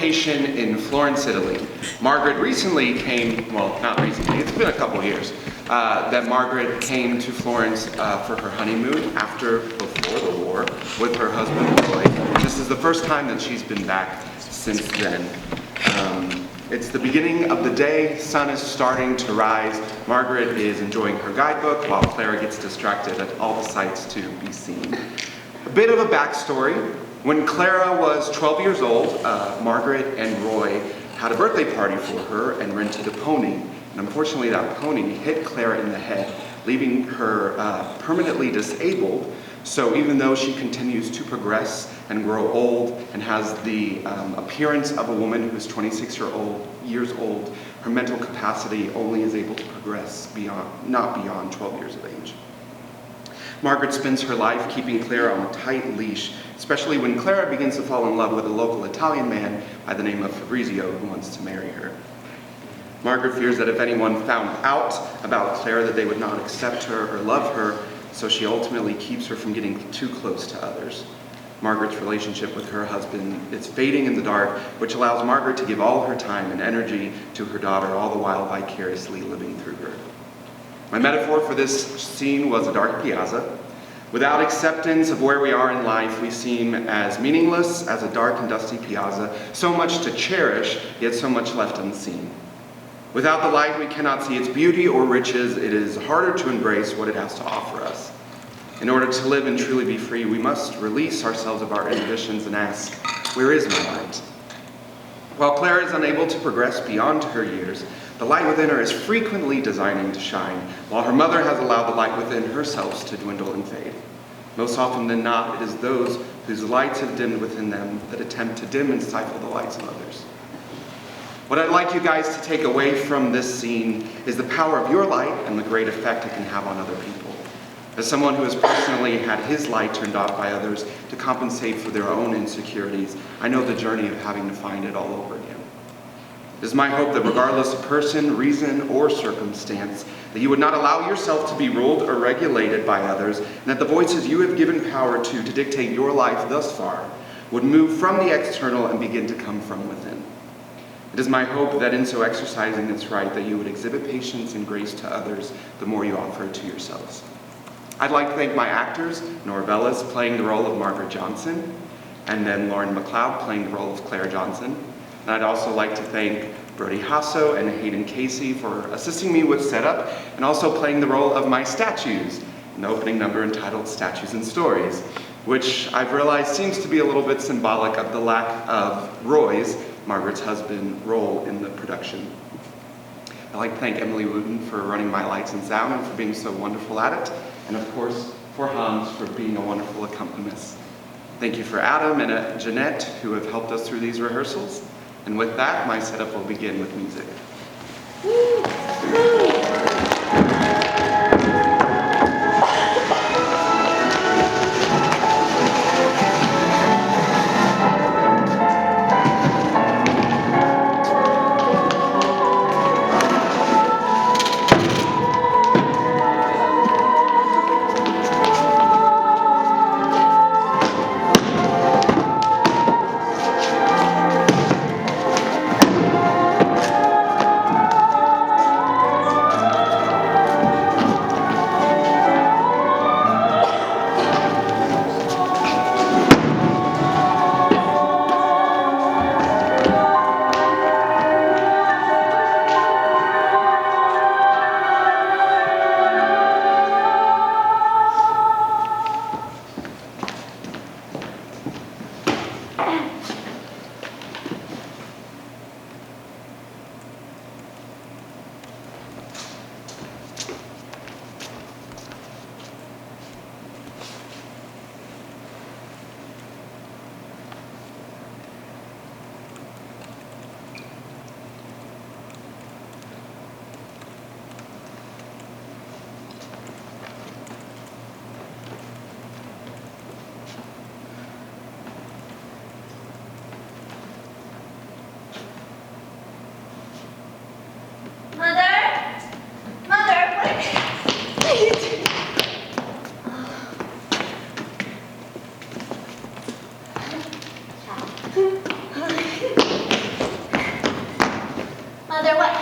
vacation in Florence, Italy. Margaret recently came, well, not recently, it's been a couple years, that Margaret came to Florence for her honeymoon before the war with her husband, Roy. This is the first time that she's been back since then. It's the beginning of the day, sun is starting to rise. Margaret is enjoying her guidebook while Clara gets distracted at all the sights to be seen. A bit of a backstory. When Clara was 12 years old, Margaret and Roy had a birthday party for her and rented a pony. And unfortunately, that pony hit Clara in the head, leaving her permanently disabled. So even though she continues to progress and grow old and has the appearance of a woman who's 26 years old, her mental capacity only is able to progress not beyond 12 years of age. Margaret spends her life keeping Clara on a tight leash, especially when Clara begins to fall in love with a local Italian man by the name of Fabrizio who wants to marry her. Margaret fears that if anyone found out about Clara that they would not accept her or love her, so she ultimately keeps her from getting too close to others. Margaret's relationship with her husband is fading in the dark, which allows Margaret to give all her time and energy to her daughter, all the while vicariously living through her. My metaphor for this scene was a dark piazza. Without acceptance of where we are in life, we seem as meaningless as a dark and dusty piazza, so much to cherish, yet so much left unseen. Without the light, we cannot see its beauty or riches. It is harder to embrace what it has to offer us. In order to live and truly be free, we must release ourselves of our inhibitions and ask, where is my light? While Clara is unable to progress beyond her years, the light within her is frequently designing to shine, while her mother has allowed the light within herself to dwindle and fade. Most often than not, it is those whose lights have dimmed within them that attempt to dim and stifle the lights of others. What I'd like you guys to take away from this scene is the power of your light and the great effect it can have on other people. As someone who has personally had his light turned off by others to compensate for their own insecurities, I know the journey of having to find it all over again. It is my hope that regardless of person, reason, or circumstance, that you would not allow yourself to be ruled or regulated by others, and that the voices you have given power to dictate your life thus far would move from the external and begin to come from within. It is my hope that in so exercising this right, that you would exhibit patience and grace to others the more you offer it to yourselves. I'd like to thank my actors, Nora Bellis playing the role of Margaret Johnson, and then Lauren MacLeod playing the role of Claire Johnson. And I'd also like to thank Brody Hasso and Hayden Casey for assisting me with setup and also playing the role of my statues in the opening number entitled Statues and Stories, which I've realized seems to be a little bit symbolic of the lack of Roy's, Margaret's husband, role in the production. I'd like to thank Emily Wooten for running my lights and sound and for being so wonderful at it, and of course for Hans for being a wonderful accompanist. Thank you for Adam and Jeanette who have helped us through these rehearsals. And with that, my setup will begin with music.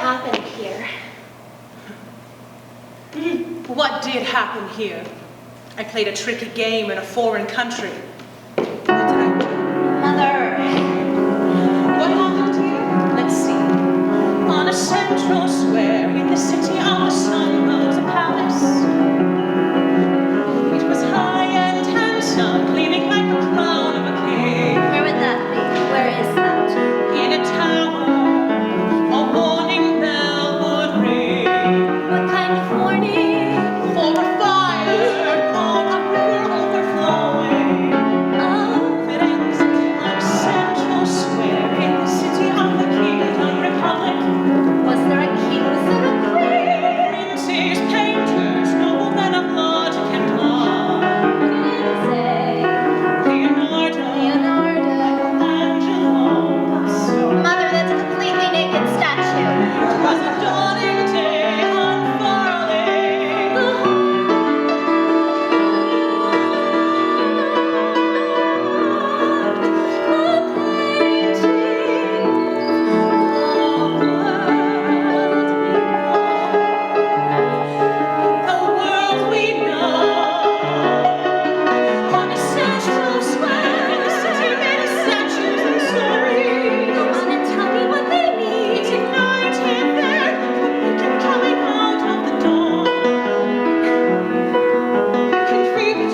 happened here? What did happen here? I played a tricky game in a foreign country. What did I do? Mother. What happened here? Let's see. On a central square in the city of the sun rose a palace. It was high and handsome, gleaming like the crown of a king. Where would that be? Where is that? In a tower, a warning bell would ring. What kind of warning? For a fire, for a river overflowing. Oh, Firenze, on a central square in the city of the Kingdom Republic. was there a king? Was there a queen? Princes, painters, noblemen of logic and art. Leonardo, Angelo, so Mother, that's a completely naked statue. was a dawning day unfurling. The world we know. On a central square in the city made of statues and stories. Go on and tell me what they mean. It's ignited there, the beacon coming out of the dawn.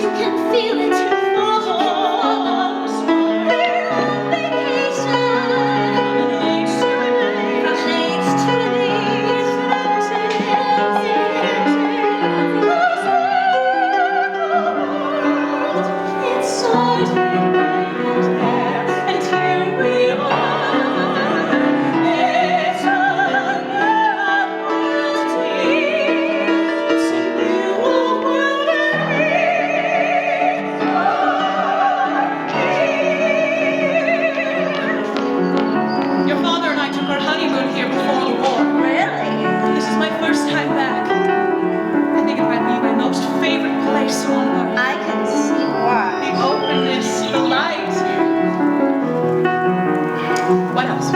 You can feel it. Oh, We're on vacation. from an age to an age. From an age to an age. It's starting right there, and here we are. It's a new royalty. It's a new world, and we are here. Your father and I took our honeymoon here before the war. Really? This is my first time back. I think it might be my most favorite place on earth. I can see why. The openness, the light. What else?